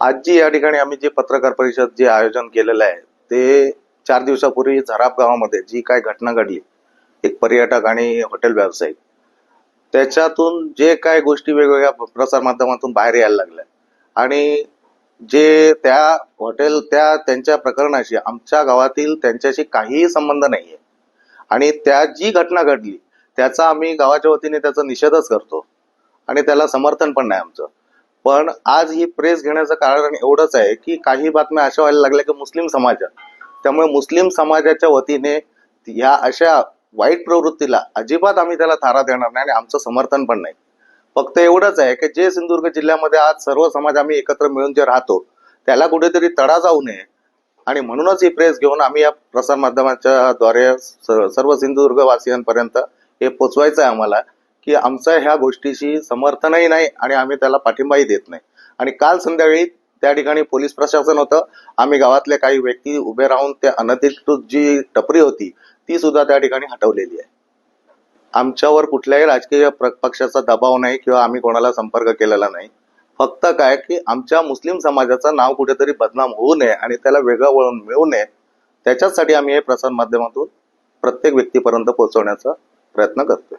आज जी या ठिकाणी आम्ही जे पत्रकार परिषद जे आयोजन केलेलं आहे ते 4 दिवसापूर्वी झराप गावामध्ये जी काय घटना घडली, एक पर्यटक आणि हॉटेल व्यावसायिक त्याच्यातून जे काय गोष्टी वेगवेगळ्या प्रसार माध्यमातून बाहेर यायला लागल्या आणि जे त्या हॉटेल त्यांच्या प्रकरणाशी आमच्या गावातील त्यांच्याशी काहीही संबंध नाहीये आणि त्या जी घटना घडली त्याचा आम्ही गावाच्या वतीने त्याचा निषेधच करतो आणि त्याला समर्थन पण नाही आमचं. पण आज ही प्रेस घेण्याचं कारण एवढंच आहे की काही बातम्या अशा व्हायला लागल्या की मुस्लिम समाज, त्यामुळे मुस्लिम समाजाच्या वतीने या अशा वाईट प्रवृत्तीला अजिबात आम्ही त्याला थारा देणार नाही आणि आमचं समर्थन पण नाही. फक्त एवढंच आहे की जे सिंधुदुर्ग जिल्ह्यामध्ये आज सर्व समाज आम्ही एकत्र मिळून जे राहतो त्याला कुठेतरी तडा जाऊ नये आणि म्हणूनच ही प्रेस घेऊन आम्ही या प्रसार माध्यमाच्या द्वारे सर्व सिंधुदुर्ग वासियांपर्यंत हे पोचवायचं आहे आम्हाला की आमचं ह्या गोष्टीशी समर्थनही नाही आणि आम्ही त्याला पाठिंबाही देत नाही. आणि काल संध्याकाळी त्या ठिकाणी पोलीस प्रशासन होतं, आम्ही गावातले काही व्यक्ती उभे राहून त्या अनधिकृत जी टपरी होती ती सुद्धा त्या ठिकाणी हटवलेली आहे. आमच्यावर कुठल्याही राजकीय पक्षाचा दबाव नाही किंवा आम्ही कोणाला संपर्क केलेला नाही. फक्त काय की आमच्या मुस्लिम समाजाचं नाव कुठेतरी बदनाम होऊ नये आणि त्याला वेगळं वळण मिळू नये त्याच्यासाठी आम्ही हे प्रसार माध्यमातून प्रत्येक व्यक्तीपर्यंत पोहोचवण्याचा प्रयत्न करतोय.